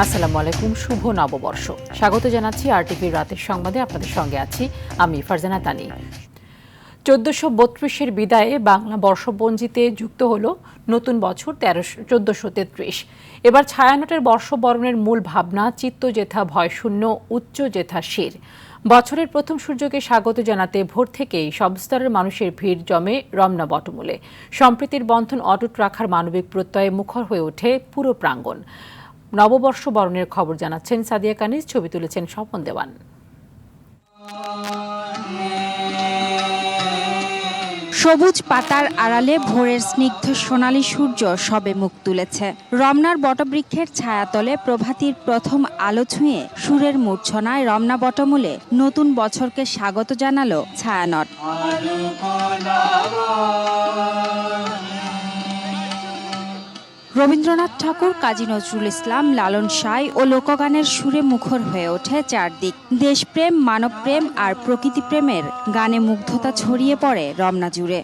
আসসালামু আলাইকুম, শুভ নববর্ষ। স্বাগত জানাচ্ছি আরটিভির রাতের সংবাদে। আপনাদের সঙ্গে আছি আমি ফারজানা তানি। 1432-এর বিদায়ে বাংলা বর্ষপঞ্জিতে যুক্ত হলো নতুন বছর 1433। এবার ছায়ানটের বর্ষবরণের মূল ভাবনা চিত্ত জেথা ভয়শূন্য, উচ্চ জেথা শির। বছরের প্রথম সূর্যকে স্বাগত জানাতে ভোর থেকেই সব স্তরের মানুষের ভিড় জমে রমনা বটমূলে। সম্প্রীতির বন্ধন অটুট রাখার মানবিক প্রত্যয়ে মুখর হয়ে ওঠে পুরো প্রাঙ্গণ। নববর্ষ বরণের খবর জানাচ্ছেন সাদিয়া কানিজ, ছবি তুলেছেন স্বপন দেওয়ান। সবুজ পাতার আড়ালে ভোরের স্নিগ্ধ সোনালী সূর্য সবে মুখ তুলেছে। রমনার বটবৃক্ষের ছায়াতলে প্রভাতীর প্রথম আলো ছুঁয়ে সুরের মূর্ছনায় রমনা বটমূলে নতুন বছরকে স্বাগত জানালো ছায়ানট। রবীন্দ্রনাথ ঠাকুর, কাজী নজরুল ইসলাম, লালন সাঁই ও লোকগানের সুরে মুখর হয়ে ওঠে চারদিক। দেশপ্রেম, মানবপ্রেম আর প্রকৃতিপ্রেমের গানে মুগ্ধতা ছড়িয়ে পড়ে রমনা জুড়ে।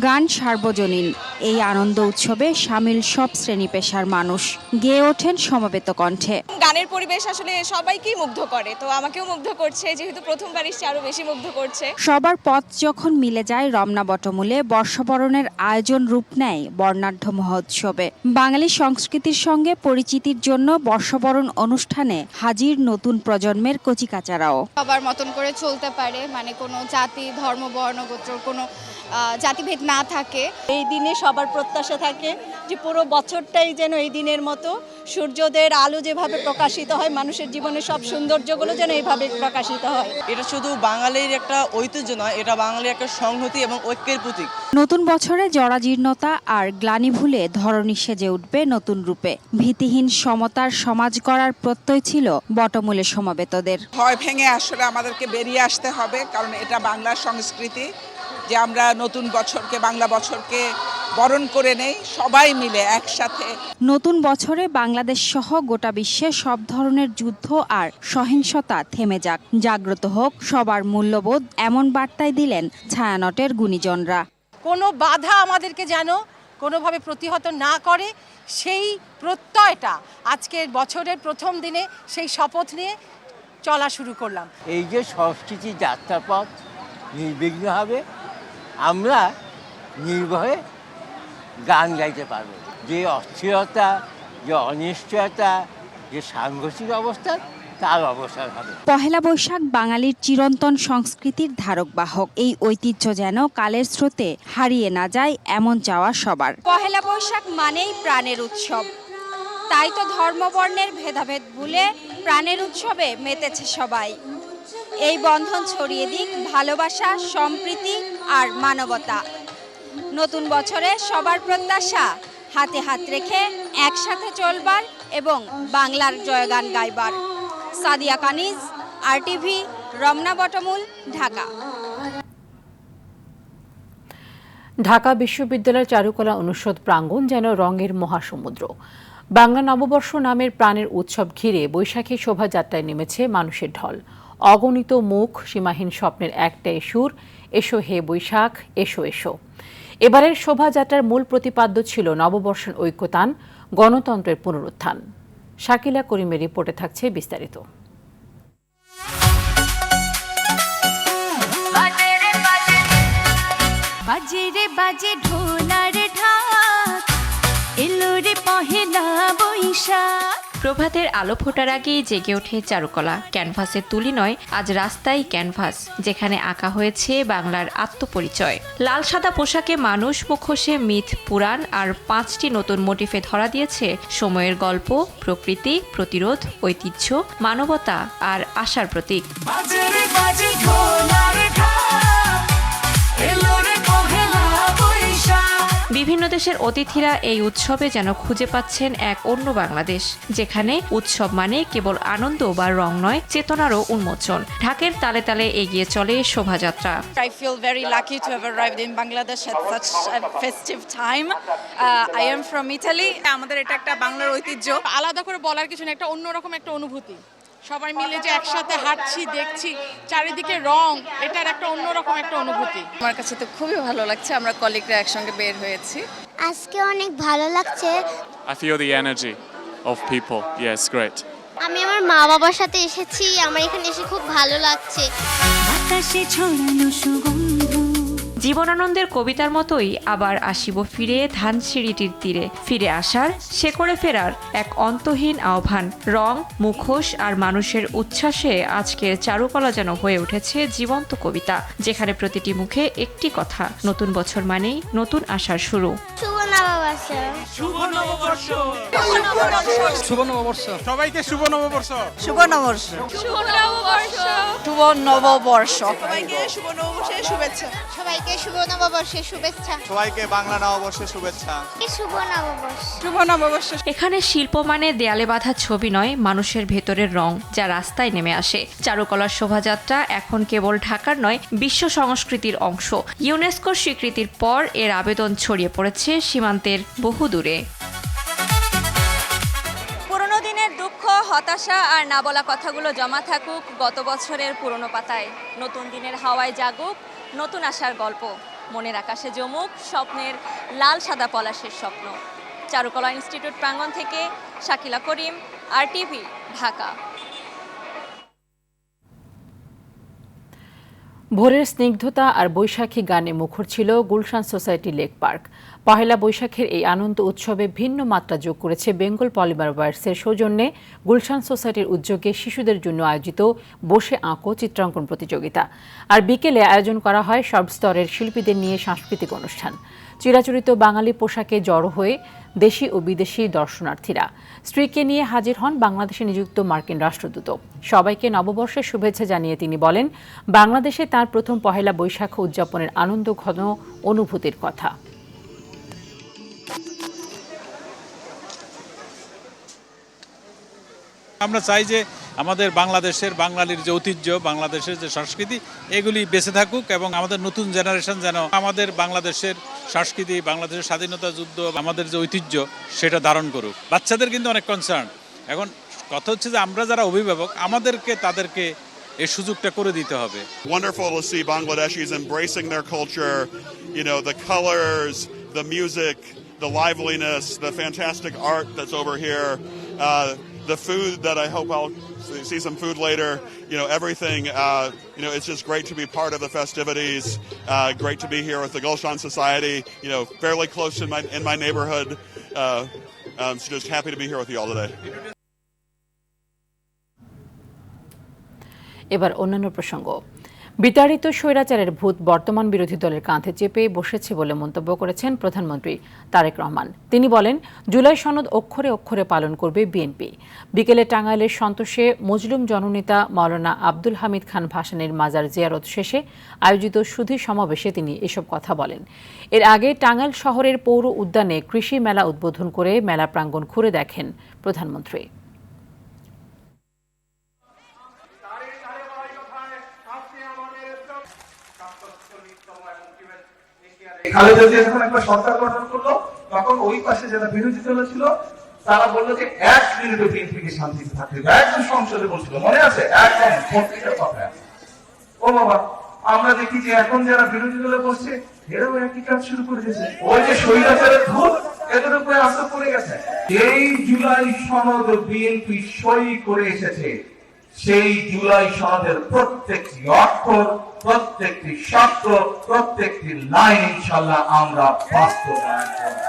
গান সার্বজনীন। এই আনন্দ উৎসবে সামিল সব শ্রেণী পেশার মানুষ গেয়ে ওঠেন সমবেত কণ্ঠে। গানের পরিবেশ আসলে সবাইকেই মুগ্ধ করে, তো আমাকেও মুগ্ধ করছে, যেহেতু প্রথমবার এসেছি আরো বেশি মুগ্ধ করছে। সবার পথ যখন মিলে যায় রমনা বটমূলে, বর্ষবরণের আয়োজন রূপ নেয় বর্ণাঢ্য মহোৎসবে। বাঙালি সংস্কৃতির সঙ্গে পরিচিতির জন্য বর্ষবরণ অনুষ্ঠানে হাজির নতুন প্রজন্মের কচিকাচারাও। সবার মতন করে চলতে পারে, মানে কোনো জাতি, ধর্ম, বর্ণ, গোত্র কোনো জাতিভেদ না থাকে। এই দিনে সবার প্রত্যাশা থাকে যে পুরো বছরটাই যেন এই দিনের মতো সূর্যোদয়ের আলো যেভাবে প্রকাশিত হয়, মানুষের জীবনের সব সৌন্দর্যগুলো যেন এইভাবে প্রকাশিত হয়। এটা শুধু বাঙালির একটা ঐতিহ্য নয়, এটা বাঙালির একটা সংহতি এবং ঐক্যের প্রতীক। নতুন বছরে জরাজীর্ণতা আর গ্লানি ভুলে ধরণী সেজে উঠবে নতুন রূপে। ভীতিহীন সমতার সমাজ গড়ার প্রত্যয় ছিল বটমূলে সমবেতদের। ভয় ভেঙে আসলে আমাদেরকে বেরিয়ে আসতে হবে, কারণ এটা বাংলার সংস্কৃতি যে আমরা নতুন বছরকে, বাংলা বছরকে বরণ করে নেই সবাই মিলে একসাথে। নতুন বছরে বাংলাদেশ সহ গোটা বিশ্বে সব ধরনের যুদ্ধ আর সহিংসতা থেমে যাক, জাগ্রত হোক সবার মূল্যবোধ, এমন বার্তায় দিলেন ছায়ানটের গুণীজনরা। কোনো বাধা আমাদেরকে যেন কোনোভাবে প্রতিহত না করে, সেই প্রত্যয়টা আজকের বছরের প্রথম দিনে সেই শপথ নিয়ে চলা শুরু করলাম। এই যে সংস্কৃতি যাত্রাপথ নির্বিঘ্ন হবে, আমরা নির্ভয়ে গান গাইতে পারব। যে অস্থিরতা, যে অনিশ্চয়তা, যে সাংঘর্ষিক অবস্থা, তার অবসান হবে। পহেলা বৈশাখ বাঙালির চিরন্তন সংস্কৃতির ধারক বাহক। এই ঐতিহ্য যেন কালের স্রোতে হারিয়ে না যায়, এমন চাওয়া সবার। পহেলা বৈশাখ মানেই প্রাণের উৎসব, তাই তো ধর্মবর্ণের ভেদাভেদ ভুলে প্রাণের উৎসবে মেতেছে সবাই। এই বন্ধন ছড়িয়ে দিক ভালোবাসা, সম্প্রীতি আর মানবতা। নতুন বছরে সবার প্রত্যাশা হাতে হাত রেখে একসাথে চলবার এবং বাংলার জয়গান গাইবার। সাদিয়া কানিজ, আরটিভি, রমনা বটমূল, ঢাকা। ঢাকা বিশ্ববিদ্যালয়ের চারুকলা অনুষদ প্রাঙ্গণ যেন রঙের মহাসমুদ্র। বাংলা নববর্ষ নামের প্রাণের উৎসব ঘিরে বৈশাখী শোভাযাত্রায় নেমেছে মানুষের ঢল। অগণিত মুখ, সীমাহীন স্বপ্নের একটাই সুর, এসো হে বৈশাখ, এসো এসো। এবারের শোভাযাত্রার মূল প্রতিপাদ্য ছিল নববর্ষের ঐক্যতান, গণতন্ত্রের পুনরুত্থান। শাকিলা করিমের রিপোর্টে থাকছে বিস্তারিত। বাজে ঢোলার ঢাক, এলো রে পহেলা বৈশাখ। প্রভাতের আলো ফোটার আগেই জেগে ওঠে চারুকলা। ক্যানভাসের তুলি নয়, আজ রাস্তায় ক্যানভাস, যেখানে আঁকা হয়েছে বাংলার আত্মপরিচয়। লাল সাদা পোশাকে মানুষ, মুখোশে মিথ, পুরাণ আর 5টি নতুন মোটিফে ধরা দিয়েছে সময়ের গল্প, প্রকৃতি, প্রতিরোধ, ঐতিহ্য, মানবতা আর আশার প্রতীক। বিভিন্ন দেশের অতিথিরা এই উৎসবে যেন খুঁজে পাচ্ছেন এক অন্য বাংলাদেশ, যেখানে উৎসব মানে কেবল আনন্দ বা রং নয়, চেতনারও উন্মোচন। ঢাকের তালে তালে এগিয়ে চলে শোভাযাত্রা। I feel very lucky to have arrived in Bangladesh at such a festive time. I am from Italy. আমাদের এটা একটা বাংলার ঐতিহ্য, আলাদা করে বলার কিছু না, একটা অন্যরকম একটা অনুভূতি। সবাই মিলে যে একসাথে হাঁটছি, দেখছি চারিদিকে রং, এটার একটা অন্যরকম একটা অনুভূতি। আমার কাছে তো খুবই ভালো লাগছে, আমরা কলিগরা একসঙ্গে বের হয়েছি। আজকে অনেক ভালো লাগছে। I feel the energy of people. Yes, great. আমি আমার মা বাবার সাথে এসেছি, আমার এখানে এসে খুব ভালো লাগছে। আকাশে ছড়ানো সুগন্ধ। জীবনানন্দের কবিতার মতোই আবার আসিব ফিরে ধানসিঁড়িটির তীরে, ফিরে আসার শেকড়ে ফেরার এক অন্তহীন আহ্বান। রং, মুখোশ আর মানুষের উচ্ছ্বাসে আজকের চারুকলা যেন হয়ে উঠেছে জীবন্ত কবিতা, যেখানে প্রতিটি মুখে একটি কথা, নতুন বছর মানেই নতুন আশার শুরু। শুভ নববর্ষ। শুভ নববর্ষ। শুভ নববর্ষ। সবাইকে শুভ নববর্ষ। শুভ নববর্ষ। শুভ নববর্ষ। শুভ নববর্ষ। সবাইকে শুভ নববর্ষের শুভেচ্ছা। সবাইকে শুভ নববর্ষের শুভেচ্ছা। সবাইকে বাংলা নববর্ষের শুভেচ্ছা। শুভ নববর্ষ। শুভ নববর্ষ। এখানে শিল্প মানে দেয়ালে বাঁধা ছবি নয়, মানুষের ভেতরের রং যা রাস্তায় নেমে আসে। চারুকলার শোভাযাত্রা এখন কেবল ঢাকার নয়, বিশ্ব সংস্কৃতির অংশ। ইউনেস্কোর স্বীকৃতির পর এর আবেদন ছড়িয়ে পড়েছে সীমান্তের বহু দূরে। পুরনো দিনের দুঃখ, হতাশা আর না বলা কথাগুলো জমা থাকুক গত বছরের পুরনো পাতায়। নতুন দিনের হাওয়ায় জাগুক নতুন আশার গল্প। মনের আকাশে জমুক স্বপ্নের লাল সাদা পলাশের স্বপ্ন। চারুকলা ইনস্টিটিউট প্রাঙ্গণ থেকে শাকিলা করিম, RTV, ঢাকা। ভোরের স্নিগ্ধতা আর বৈশাখী গানে মুখর ছিল গুলশান সোসাইটি লেক পার্ক। পহেলা বৈশাখের এই আনন্দ উৎসবে ভিন্ন মাত্রা যোগ করেছে বেঙ্গল পলিমার ওয়ার্কসের সৌজন্যে গুলশান সোসাইটির উদ্যোগে শিশুদের জন্য আয়োজিত বসে আঁকো চিত্রাঙ্কন প্রতিযোগিতা। আর বিকেলে আয়োজন করা হয় সব স্তরের শিল্পীদের নিয়ে সাংস্কৃতিক অনুষ্ঠান। চিরাচরিত বাঙালি পোশাকে জড়ো হয়ে দেশি ও বিদেশি দর্শনার্থীরা। স্ত্রীকে নিয়ে হাজির হন বাংলাদেশে নিযুক্ত মার্কিন রাষ্ট্রদূত। সবাইকে নববর্ষের শুভেচ্ছা জানিয়ে তিনি বলেন, বাংলাদেশে তার প্রথম পহেলা বৈশাখ উদযাপনের আনন্দ ঘন অনুভূতির কথা। আমরা চাই যে আমাদের বাংলাদেশের বাঙালির যে ঐতিহ্য, বাংলাদেশের যে সংস্কৃতি, এগুলি বেঁচে থাকুক এবং আমাদের নতুন জেনারেশন যেন আমাদের বাংলাদেশের সংস্কৃতি, বাংলাদেশের স্বাধীনতা যুদ্ধ, আমাদের যে ঐতিহ্য সেটা ধারণ করুক। বাচ্চাদের কিন্তু অনেক কনসার্ন। এখন কথা হচ্ছে যে আমরা যারা অভিভাবক, আমাদেরকে তাদেরকে এই সুযোগটা করে দিতে হবে। Wonderful to see Bangladeshis embracing their culture, you know, the colors, the music, the liveliness, the fantastic art that's over here. The food that I hope I'll see some food later, you know, everything, you know, it's just great to be part of the festivities, great to be here with the Gulshan Society, you know, fairly close in my neighborhood, so just happy to be here with you all today. এবার অন্যান্য প্রসঙ্গ। বিতাড়িত স্বৈরাচারের ভূত বর্তমান বিরোধী দলের কাঁধে চেপে বসেছে বলে মন্তব্য করেছেন প্রধানমন্ত্রী তারেক রহমান। তিনি বলেন, জুলাই সনদ অক্ষরে অক্ষরে পালন করবে বিএনপি। বিকেলে টাঙ্গাইলের সন্তোষে মজলুম জননেতা মাওলানা আব্দুল হামিদ খান ভাসানীর মাজার জিয়ারত শেষে আয়োজিত সুধী সমাবেশে তিনি এসব কথা বলেন। এর আগে টাঙ্গাইল শহরের পৌর উদ্যানে কৃষি মেলা উদ্বোধন করে মেলা প্রাঙ্গণ ঘুরে দেখেন প্রধানমন্ত্রী। খালেদা জিয়া যখন একটা সরকার গঠন করলো, তখন ওই পাশে যারা বিরোধী দল ছিল তারা বললো যে 1 মিনিটও বিএনপিকে শান্তিতে থাকতে হবে। একজন সংসদে বলছিল, মনে আছে? একদম পত্রিকার কথা। ও বাবা, আমরা দেখি যে এখন যারা বিরোধী দলে বসছে এরাও একই কাজ শুরু করে দিয়েছে। ওই যে স্বৈরাচারের ভূত এদের উপরে আস্থা পড়ে গেছে। এই জুলাই সনদ বিএনপি সই করে এসেছে, সেই জুলাই সনদের প্রত্যেকটি অক্ষর, প্রত্যেকটি শব্দ, প্রত্যেকটি লাইন ইনশাআল্লাহ আমরা বাস্তবায়ন করব।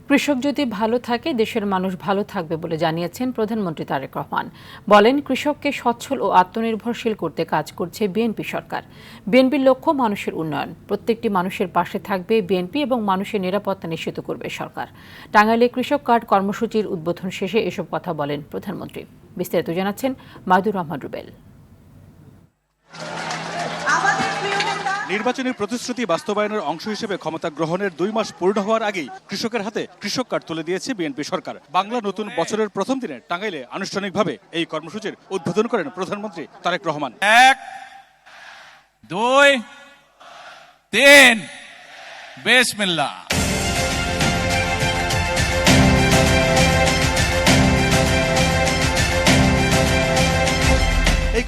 কৃষক যদি ভালো থাকে দেশের মানুষ ভালো থাকবে বলে জানিয়েছেন প্রধানমন্ত্রী তারেক রহমান। বলেন, কৃষককে সচ্ছল ও আত্মনির্ভরশীল করতে কাজ করছে বিএনপি সরকার। বিএনপির লক্ষ্য মানুষের উন্নয়ন। প্রত্যেকটি মানুষের পাশে থাকবে বিএনপি এবং মানুষের নিরাপত্তা নিশ্চিত করবে সরকার। টাঙ্গাইলে কৃষক কার্ড কর্মসূচির উদ্বোধন শেষে এসব কথা বলেন প্রধানমন্ত্রী। বিস্তারিত জানাচ্ছেন মাহদুর রহমান রুবেল। নির্বাচনী প্রতিশ্রুতি বাস্তবায়নের অংশ হিসেবে ক্ষমতা গ্রহণের 2 মাস পূর্ণ হওয়ার আগেই কৃষকের হাতে কৃষক কার্ড তুলে দিয়েছে বিএনপি সরকার। বাংলা নতুন বছরের প্রথম দিনে টাঙ্গাইলে আনুষ্ঠানিকভাবে এই কর্মসূচির উদ্বোধন করেন প্রধানমন্ত্রী তারেক রহমান। 1, 2, 3 বিসমিল্লাহ।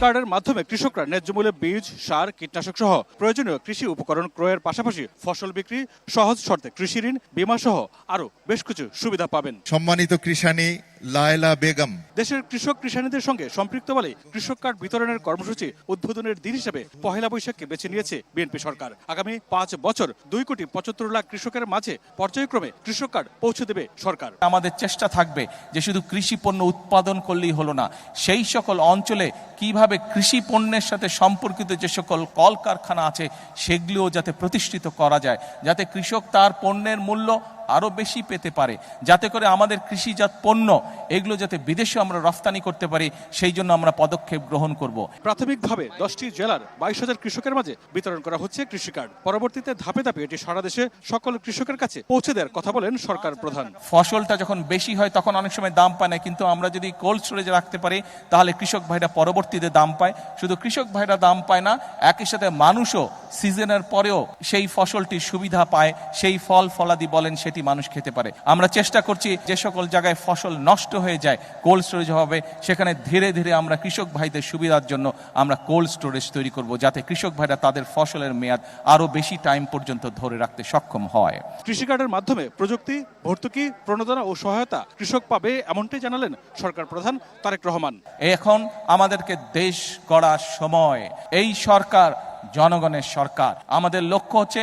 কার্ডের মাধ্যমে কৃষকরা ন্যায্য মূল্যে বীজ, সার, কীটনাশক সহ প্রয়োজনীয় কৃষি উপকরণ ক্রয়ের পাশাপাশি ফসল বিক্রি, সহজ শর্তে কৃষি ঋণ, বীমা সহ আরো বেশ কিছু সুবিধা পাবেন। সম্মানিত কৃষানী লায়লা বেগম। দেশের কৃষক কৃষানীদের সঙ্গে সম্পৃক্ত বলে কৃষক কার্ড বিতরণের কর্মসূচি উদ্বোধনের দিন হিসেবে পহেলা বৈশাখকে বেছে নিয়েছে বিএনপি সরকার। আগামী 5 বছর 2,75,00,000 কৃষকের মাঝে পর্যায়ক্রমে কৃষক কার্ড পৌঁছে দেবে সরকার। আমাদের চেষ্টা থাকবে যে শুধু কৃষি পণ্য উৎপাদন করলেই হলো না, সেই সকল অঞ্চলে কিভাবে কৃষি পণ্যের সাথে সম্পর্কিত যে সকল কলকারখানা আছে সেগুলিও যাতে প্রতিষ্ঠিত করা যায়, যাতে কৃষক তার পণ্যের মূল্য আরো বেশি পেতে পারে, যাতে করে আমাদের কৃষিজাত পণ্য এগুলো যাতে বিদেশে আমরা রফতানি করতে পারি, সেই জন্য আমরা পদক্ষেপ গ্রহণ করব। প্রাথমিকভাবে 10টি জেলার 22,000 কৃষকের মাঝে বিতরণ করা হচ্ছে কৃষি কার্ড। পরবর্তীতে ধাপে ধাপে এটি সারা দেশে সকল কৃষকের কাছে পৌঁছে দেওয়ার কথা বলেন সরকার প্রধান। ফসলটা যখন বেশি হয় তখন অনেক সময় দাম পায় না, কিন্তু আমরা যদি কোল্ড স্টোরেজে রাখতে পারি তাহলে কৃষক ভাইরা পরবর্তীতে দাম পায়। শুধু কৃষক ভাইরা দাম পায় না, একই সাথে মানুষও সিজনের পরেও সেই ফসলটির সুবিধা পায়, সেই ফল ফলাদি বলেন সেটি মানুষ খেতে পারে। আমরা চেষ্টা করছি যে সকল জায়গায় ফসল নষ্ট হয়ে যায় কোল্ড স্টোরেজ হবে, সেখানে ধীরে ধীরে আমরা কৃষক ভাইদের সুবিধার জন্য আমরা কোল্ড স্টোরেজ তৈরি করব, যাতে কৃষক ভাইরা তাদের ফসলের মেয়াদ আরো বেশি টাইম পর্যন্ত ধরে রাখতে সক্ষম হয়। কৃষি কার্ডের মাধ্যমে প্রযুক্তি, ভর্তুকি, প্রণোদনা ও সহায়তা কৃষক পাবে, এমনটাই জানালেন সরকার প্রধান তারেক রহমান। এখন আমাদেরকে দেশ গড়ার সময়। এই সরকার জনগণের সরকার। আমাদের লক্ষ্য হচ্ছে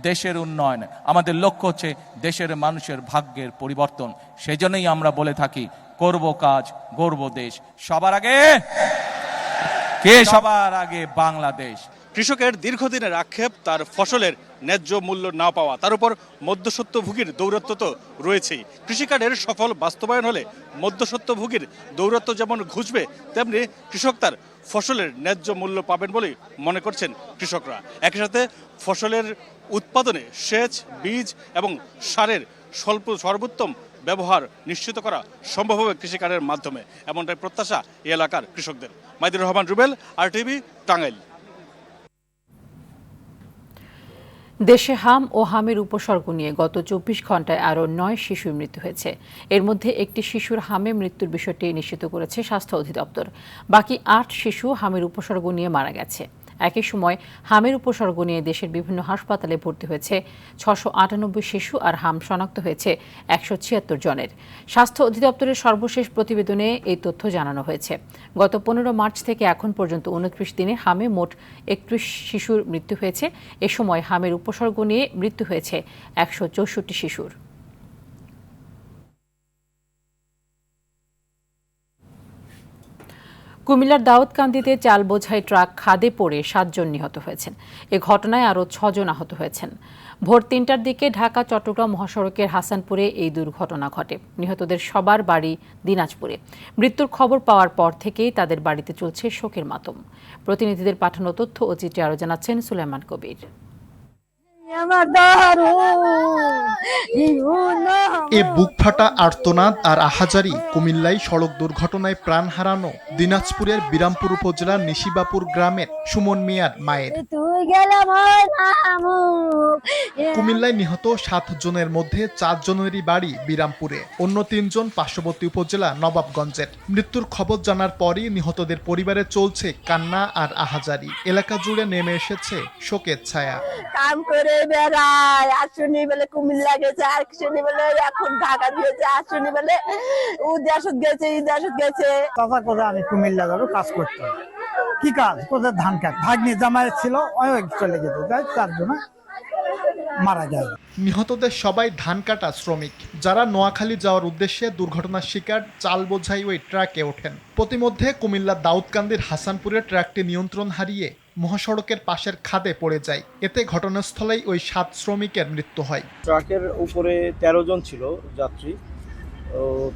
দেশের উন্নয়ন, আমাদের লক্ষ্য হচ্ছে দেশের মানুষের ভাগ্যের পরিবর্তন। সেজন্যই আমরা বলে থাকি করব কাজ, গড়ব দেশ। সবার আগে কে? সবার আগে বাংলাদেশ। কৃষকের দীর্ঘদিনের আক্ষেপ তার ফসলের ন্যায্য মূল্য না পাওয়া, তার উপর মধ্যস্বত্বভোগীর দৌরাত্ম্য তো রয়েছেই। কৃষি কার্ডের সফল বাস্তবায়ন হলে মধ্যস্বত্বভোগীর দৌরাত্ম্য যেমন ঘুচবে, তেমনি কৃষক তার ফসলের ন্যায্য মূল্য পাবেন বলেই মনে করছেন কৃষকরা। একই সাথে ফসলের উৎপাদনে সেচ, বীজ এবং সারের সর্বোত্তম ব্যবহার নিশ্চিত করা সম্ভব হবে কৃষি কার্ডের মাধ্যমে, এমনটাই প্রত্যাশা এই এলাকার কৃষকদের। মাইদুর রহমান রুবেল, RTV, টাঙ্গাইল। দেশে হাম ও হামের উপসর্গ নিয়ে গত 24 ঘন্টায় আরও 9 শিশুর মৃত্যু হয়েছে। এর মধ্যে একটি শিশুর হামে মৃত্যুর বিষয়টি নিশ্চিত করেছে স্বাস্থ্য অধিদপ্তর। বাকি 8 শিশু হামের উপসর্গ নিয়ে মারা গেছে। একই সময় হামের উপসর্গ নিয়ে দেশের বিভিন্ন হাসপাতালে ভর্তি হয়েছে 698 শিশু, আর হাম শনাক্ত হয়েছে 176 জনের। স্বাস্থ্য অধিদপ্তরের সর্বশেষ প্রতিবেদনে এই তথ্য জানানো হয়েছে। গত 15 মার্চ থেকে এখন পর্যন্ত 29 দিনে হামে মোট 31 শিশুর মৃত্যু হয়েছে। এ সময় হামের উপসর্গ নিয়ে মৃত্যু হয়েছে 164 শিশুর। কুমিল্লার দাউদকান্দিতে চাল বোঝাই ট্রাক খাদে পড়ে 7 জন নিহত হয়েছেন। এ ঘটনায় আরও 6 জন আহত হয়েছেন। ভোর 3টার দিকে ঢাকা চট্টগ্রাম মহাসড়কের হাসানপুরে এই দুর্ঘটনা ঘটে। নিহতদের সবার বাড়ি দিনাজপুরে। মৃত্যুর খবর পাওয়ার পর থেকেই তাদের বাড়িতে চলছে শোকের মাতম। প্রতিনিধিদের পাঠানো তথ্য ও চিত্রে আরও জানাচ্ছেন সুলাইমান কবির। এ বুকফাটা আর্তনাদ আর আহাজারি কুমিল্লায় সড়ক দুর্ঘটনায় প্রাণ হারানো দিনাজপুরের বিরামপুর উপজেলার নিশিবাপুর গ্রামের সুমন মিয়ার মায়ের। কুমিল্লায় নিহত 7 জনের মধ্যে 4 জনেরই বাড়ি বিরামপুরে, অন্য 3 জন পার্শ্ববর্তী উপজেলা নবাবগঞ্জের। মৃত্যুর খবর জানার পরই নিহতদের পরিবারে চলছে কান্না আর আহাজারি। এলাকা জুড়ে নেমে এসেছে শোকের ছায়া। কাম করে বেড়ায়, আসুনি বলে কুমিল্লা গেছে, আর শুনি বলে এখন ঢাকা দিয়েছে, আসুনি বলে উদাসত গেছে, ইদাসত গেছে। কথা কথা আমি কুমিল্লা যাবো কাজ করতে। কি কাজ? কোথায় ধান কাট। ভাগ্নি জামাই ছিল, চলে যেত, তার জন্য মারা যায়। নিহতদের সবাই ধান কাটা শ্রমিক, যারা নোয়াখালী যাওয়ার উদ্দেশ্যে দুর্ঘটনার শিকার চাল বোঝাই ওই ট্রাকে ওঠেন। প্রতিমধ্যে কুমিল্লার দাউদকান্দির হাসানপুরে ট্রাকটি নিয়ন্ত্রণ হারিয়ে মহাসড়কের পাশের খাদে পড়ে যায়। এতে ঘটনাস্থলেই ওই 7 শ্রমিকের মৃত্যু হয়। ট্রাকের উপরে 13 জন ছিল যাত্রী,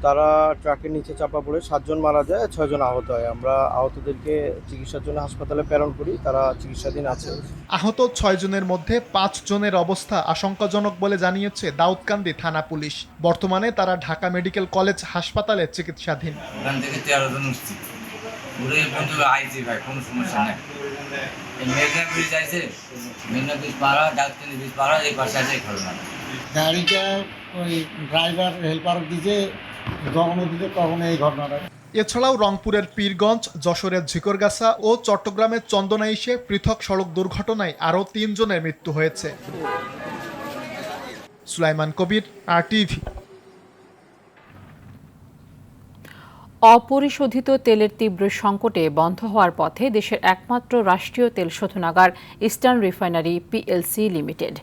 তারা ট্রাকের নিচে চাপা পড়ে 7 জন মারা যায়, 6 জন আহত হয়। আমরা আহতদেরকে চিকিৎসার জন্য হাসপাতালে প্রেরণ করি, তারা চিকিৎসাধীন আছে। আহত 6 জনের মধ্যে 5 জনের অবস্থা আশঙ্কাজনক বলে জানিয়েছে দাউদকান্দি থানা পুলিশ। বর্তমানে তারা ঢাকা মেডিকেল কলেজ হাসপাতালে চিকিৎসাধীন। গাড়িটা ওই ড্রাইভার হেল্পার দিতে যখন দিতে তখন এই ঘটনাটা। এছাড়াও রংপুরের পীরগঞ্জ, যশোরের ঝিকরগাছা ও চট্টগ্রামের চন্দনাইশে পৃথক সড়ক দুর্ঘটনায় আরও ৩ জনের মৃত্যু হয়েছে। সুলাইমান কবির, RTV। অপরিশোধিত তেলের তীব্র সংকটে বন্ধ হওয়ার পথে দেশের একমাত্র রাষ্ট্রীয় তেল শোধনাগার ইস্টার্ন রিফাইনারি PLC লিমিটেড।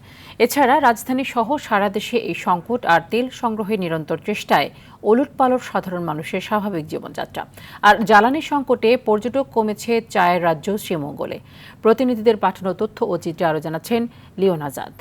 এছাড়া রাজধানী সহ সারা দেশে এই সংকট আর তেল সংগ্রহের নিরন্তর চেষ্টায় ওলটপালট সাধারণ মানুষের স্বাভাবিক জীবনযাত্রা। আর জ্বালানি সংকটে পর্যটক কমেছে চায়ের রাজ্য শ্রীমঙ্গলে। প্রতিনিধিদের পাঠানো তথ্য ও চিত্রে আরও জানাচ্ছেন লিওন আজাদ।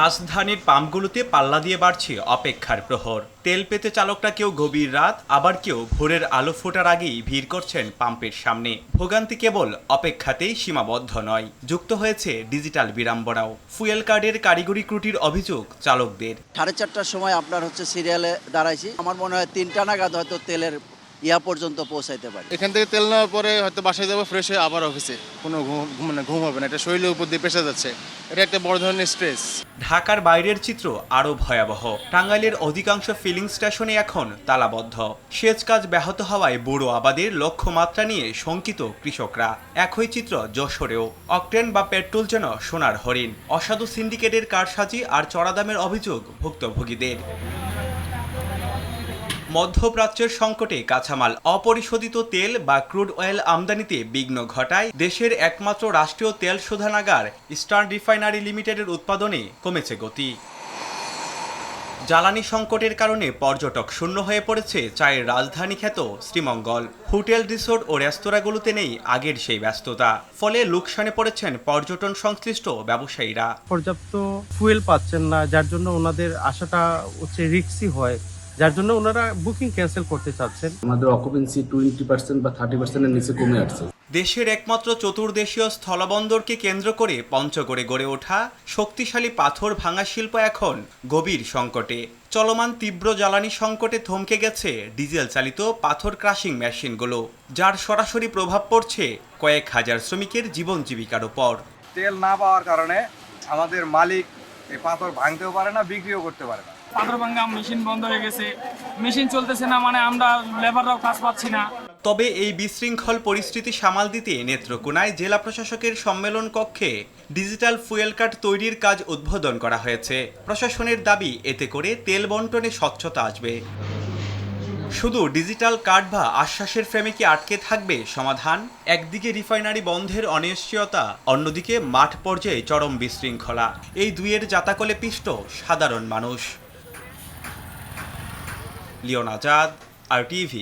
রাজধানীর পাম্পগুলোতে পাল্লা দিয়ে বাড়ছে অপেক্ষার প্রহর। তেল পেতে চালকরা কেউ গভীর রাত, আবার কেউ ভোরের আলো ফোটার আগেই ভিড় করছেন পাম্পের সামনে। ভোগান্তি কেবল অপেক্ষাতেই সীমাবদ্ধ নয়, যুক্ত হয়েছে ডিজিটাল বিড়ম্বনাও। ফুয়েল কার্ডের কারিগরি ত্রুটির অভিযোগ চালকদের। 4:30টার সময় আপনার সিরিয়ালে দাঁড়াইছি, আমার মনে হয় 3টা নাগাদ হয়তো তেলের পর্যন্ত পৌঁছাইতে পারি। এখান থেকে তেল নেওয়ার পরে হয়তো বাসায় যাবো, ফ্রেশ হয়ে আবার অফিসে। কোনো ঘুম হবে না, এটা শরীরের উপর দিয়ে পেশা যাচ্ছে, এটা একটা বড় ধরনের স্ট্রেস। ঢাকার বাইরের চিত্র আরও ভয়াবহ। টাঙ্গাইলের অধিকাংশ ফিলিং স্টেশনে এখন তালাবদ্ধ। সেচ কাজ ব্যাহত হওয়ায় বুড়ো আবাদের লক্ষ্যমাত্রা নিয়ে শঙ্কিত কৃষকরা। একই চিত্র যশোরেও। অকটেন বা পেট্রোল যেন সোনার হরিণ। অসাধু সিন্ডিকেটের কারসাজি আর চড়া দামের অভিযোগ ভুক্তভোগীদের। মধ্যপ্রাচ্যের সংকটে কাঁচামাল অপরিশোধিত তেল বা ক্রুড অয়েল আমদানিতে বিঘ্ন ঘটায় দেশের একমাত্র রাষ্ট্রীয় তেল শোধনাগার ইস্টার্ন রিফাইনারি লিমিটেডের উৎপাদনে কমেছে গতি। জ্বালানি সংকটের কারণে পর্যটক শূন্য হয়ে পড়েছে চায়ের রাজধানী খ্যাত শ্রীমঙ্গল। হোটেল, রিসোর্ট ও রেস্তোরাঁগুলোতে নেই আগের সেই ব্যস্ততা। ফলে লোকসানে পড়েছেন পর্যটন সংশ্লিষ্ট ব্যবসায়ীরা। পর্যাপ্ত ফুয়েল পাচ্ছেন না, যার জন্য ওনাদের আসাটা রিস্কি হয়, যার জন্য ওনারা বুকিং ক্যান্সেল করতে চাচ্ছেন। আমাদের অকুপেন্সি 20% বা 30%-এর নিচে কমে আসছে। দেশের একমাত্র চতুর্দেশীয় স্থলবন্দরকে কেন্দ্র করে পঞ্চগড়ে গড়ে ওঠা শক্তিশালী পাথর ভাঙা শিল্প এখন গভীর সংকটে। চলমান তীব্র জ্বালানি সংকটে থমকে গেছে ডিজেল চালিত পাথর ক্রাশিং মেশিনগুলো, যার সরাসরি প্রভাব পড়ছে কয়েক হাজার শ্রমিকের জীবন জীবিকার উপর। তেল না পাওয়ার কারণে আমাদের মালিক এই পাথর ভাঙতেও পারে না, বিক্রিও করতে পারে না। পাথর ভাঙা মেশিন বন্ধ হয়ে গেছে, মেশিন চলতেছে না, মানে আমরা লেবাররাও কাজ পাচ্ছি না। তবে এই বিশৃঙ্খল পরিস্থিতি সামাল দিতে নেত্রকোনায় জেলা প্রশাসকের সম্মেলন কক্ষে ডিজিটাল ফুয়েল কার্ড তৈরির কাজ উদ্বোধন করা হয়েছে। প্রশাসনের দাবি, এতে করে তেল বন্টনে স্বচ্ছতা আসবে। শুধু ডিজিটাল কার্ড বা আশ্বাসের ফ্রেমে কি আটকে থাকবে সমাধান? একদিকে রিফাইনারি বন্ধের অনিশ্চয়তা, অন্যদিকে মাঠ পর্যায়ে চরম বিশৃঙ্খলা। এই দুইয়ের জাতাকলে পিষ্ট সাধারণ মানুষ। লিওন আজাদ, RTV।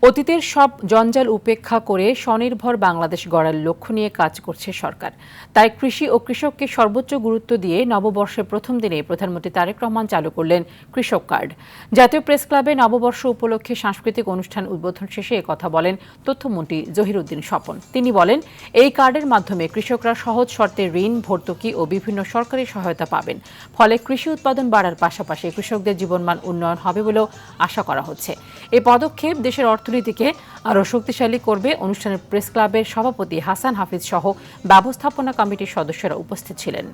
অতীতের সব জঞ্জাল উপেক্ষা করে স্বনির্ভর বাংলাদেশ গড়ার লক্ষ্য নিয়ে কাজ করছে সরকার। তাই কৃষি ও কৃষককে সর্বোচ্চ গুরুত্ব দিয়ে নববর্ষের প্রথম দিনে প্রধানমন্ত্রী তারেক রহমান চালু করলেন কৃষক কার্ড। জাতীয় প্রেস ক্লাবে নববর্ষ উপলক্ষে সাংস্কৃতিক অনুষ্ঠান উদ্বোধন শেষে একথা বলেন তথ্যমন্ত্রী জহিরুদ্দিন স্বপন। তিনি বলেন, এই কার্ডের মাধ্যমে কৃষকরা সহজ শর্তে ঋণ, ভর্তুকি ও বিভিন্ন সরকারি সহায়তা পাবেন। ফলে কৃষি উৎপাদন বাড়ার পাশাপাশি কৃষকদের জীবনমান উন্নয়ন হবে বলেও আশা করা হচ্ছে। এই পদক্ষেপ দেশের অর্থনীতিকে আরও শক্তিশালী করবে। অনুষ্ঠানের প্রেস ক্লাবের সভাপতি হাসান হাফিজ সহ ব্যবস্থাপনা কমিটির সদস্যরা উপস্থিত ছিলেন।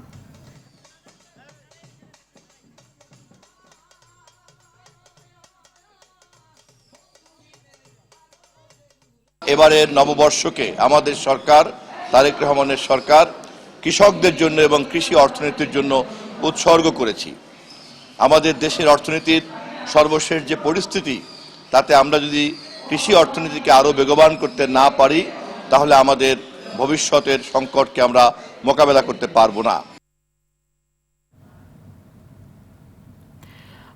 এবারের নববর্ষকে আমাদের সরকার, তারেক রহমানের সরকার, কৃষকদের জন্য এবং কৃষি অর্থনীতির জন্য উৎসর্গ করেছি। আমাদের দেশের অর্থনীতির সর্বশেষ যে পরিস্থিতি, তাতে আমরা যদি কৃষি অর্থনীতিকে আরও বেগবান করতে না পারি, তাহলে আমাদের ভবিষ্যতের সংকটকে আমরা মোকাবেলা করতে পারবো না।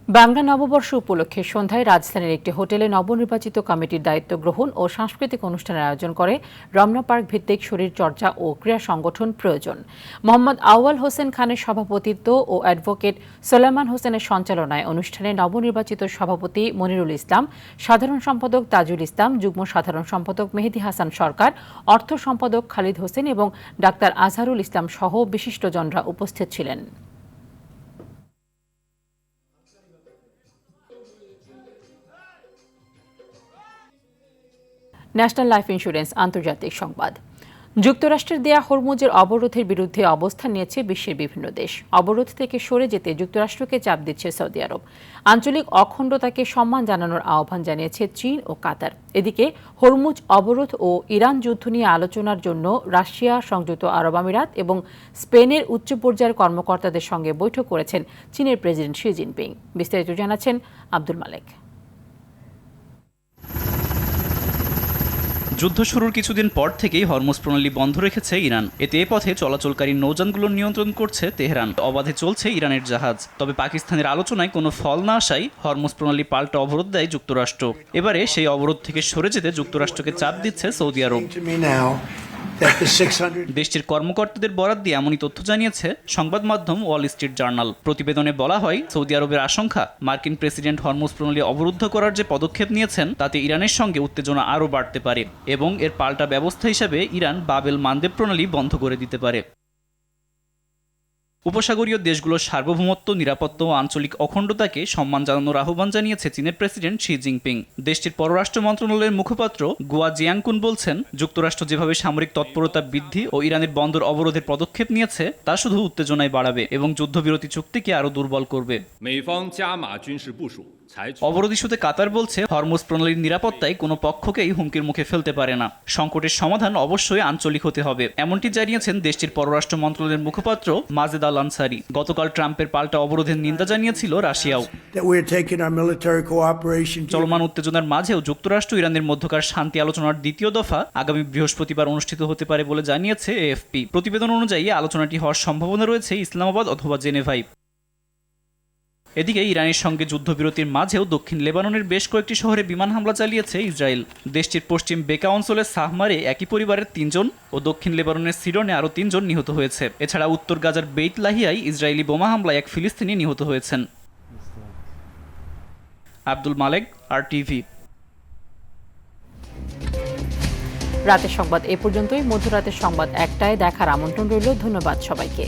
বাংলা নববর্ষ উপলক্ষে সন্ধ্যায় রাজধানীর একটি হোটেলে নবনির্বাচিত কমিটির দায়িত্ব গ্রহণ ও সাংস্কৃতিক অনুষ্ঠানের আয়োজন করে রমনা পার্ক ভিত্তিক শরীর চর্চা ও ক্রীড়া সংগঠন প্রয়োজন। মোহাম্মদ আউয়াল হোসেন খানের সভাপতিত্ব ও অ্যাডভোকেট সোলাইমান হোসেনের সঞ্চালনায় অনুষ্ঠানে নবনির্বাচিত সভাপতি মনিরুল ইসলাম, সাধারণ সম্পাদক তাজুল ইসলাম, যুগ্ম সাধারণ সম্পাদক মেহেদী হাসান সরকার, অর্থ সম্পাদক খালিদ হোসেন এবং ডাক্তার আজহারুল ইসলাম সহ বিশিষ্টজনরা উপস্থিত ছিলেন। ন্যাশনাল লাইফ ইন্স্যুরেন্স আন্তর্জাতিক সংবাদ। যুক্তরাষ্ট্রের দেয়া হরমুজের অবরোধের বিরুদ্ধে অবস্থান নিয়েছে বিশ্বের বিভিন্ন দেশ। অবরোধ থেকে সরে যেতে যুক্তরাষ্ট্রকে চাপ দিচ্ছে সৌদি আরব। আঞ্চলিক অখণ্ডতাকে সম্মান জানানোর আহ্বান জানিয়েছে চীন ও কাতার। এদিকে হরমুজ অবরোধ ও ইরান যুদ্ধ নিয়ে আলোচনার জন্য রাশিয়া, সংযুক্ত আরব আমিরাত এবং স্পেনের উচ্চ পর্যায়ের কর্মকর্তাদের সঙ্গে বৈঠক করেছেন চীনের প্রেসিডেন্ট শি জিনপিং। বিস্তারিত জানাচ্ছেন আব্দুল মালেক। যুদ্ধ শুরুর কিছুদিন পর থেকেই হরমুজ প্রণালী বন্ধ রেখেছে ইরান। এতে এ পথে চলাচলকারী নৌযানগুলোর নিয়ন্ত্রণ করছে তেহরান। অবাধে চলছে ইরানের জাহাজ। তবে পাকিস্তানের আলোচনায় কোনো ফল না আসায় হরমুজ প্রণালী পাল্টা অবরোধ দেয় যুক্তরাষ্ট্র। এবারে সেই অবরোধ থেকে সরে যেতে যুক্তরাষ্ট্রকে চাপ দিচ্ছে সৌদি আরব। দেশটির কর্মকর্তাদের বরাত দিয়ে এমনই তথ্য জানিয়েছে সংবাদ মাধ্যম ওয়াল স্ট্রিট জার্নাল। প্রতিবেদনে বলা হয়, সৌদি আরবের আশঙ্কা মার্কিন প্রেসিডেন্ট হরমুজ প্রণালী অবরুদ্ধ করার যে পদক্ষেপ নিয়েছেন তাতে ইরানের সঙ্গে উত্তেজনা আরও বাড়তে পারে এবং এর পাল্টা ব্যবস্থা হিসেবে ইরান বাবেল মানদেব প্রণালী বন্ধ করে দিতে পারে। উপসাগরীয় দেশগুলোর সার্বভৌমত্ব, নিরাপত্তা ও আঞ্চলিক অখণ্ডতাকে সম্মান জানানোর আহ্বান জানিয়েছে চীনের প্রেসিডেন্ট শি জিনপিং। দেশটির পররাষ্ট্র মন্ত্রণালয়ের মুখপাত্র গুয়া জিয়াংকুন বলছেন, যুক্তরাষ্ট্র যেভাবে সামরিক তৎপরতা বৃদ্ধি ও ইরানের বন্দর অবরোধের পদক্ষেপ নিয়েছে তা শুধু উত্তেজনায় বাড়াবে এবং যুদ্ধবিরতি চুক্তিকে আরও দুর্বল করবে। অবরোধ ইস্যুতে কাতার বলছে, হরমুজ প্রণালীর নিরাপত্তায় কোনো পক্ষকেই হুমকির মুখে ফেলতে পারে না। সংকটের সমাধান অবশ্যই আঞ্চলিক হতে হবে, এমনটি জানিয়েছেন দেশটির পররাষ্ট্র মন্ত্রণালয়ের মুখপাত্র মাজেদ আল আনসারি। গতকাল ট্রাম্পের পাল্টা অবরোধের নিন্দা জানিয়েছিল রাশিয়াও। চলমান উত্তেজনার মাঝেও যুক্তরাষ্ট্র ইরানের মধ্যকার শান্তি আলোচনার দ্বিতীয় দফা আগামী বৃহস্পতিবার অনুষ্ঠিত হতে পারে বলে জানিয়েছে এএফপি। প্রতিবেদন অনুযায়ী আলোচনাটি হওয়ার সম্ভাবনা রয়েছে ইসলামাবাদ অথবা জেনেভায়। এদিকে ইরানের সঙ্গে যুদ্ধবিরতির মাঝেও দক্ষিণ লেবাননের বেশ কয়েকটি শহরে বিমান হামলা চালিয়েছে ইসরায়েল। দেশটির পশ্চিম বেকা অঞ্চলের সাহমারে একই পরিবারের 3 জন ও দক্ষিণ লেবাননের সিডনে আরও 3 জন নিহত হয়েছে। এছাড়া উত্তর গাজার বেইত লাহিয়ায় ইসরায়েলি বোমা হামলায় এক ফিলিস্তিনি নিহত হয়েছেন। আব্দুল মালেক, RTV। রাতের সংবাদ এ পর্যন্তই। মধ্যরাতের সংবাদ 1টায় দেখার আমন্ত্রণ রইল। ধন্যবাদ সবাইকে।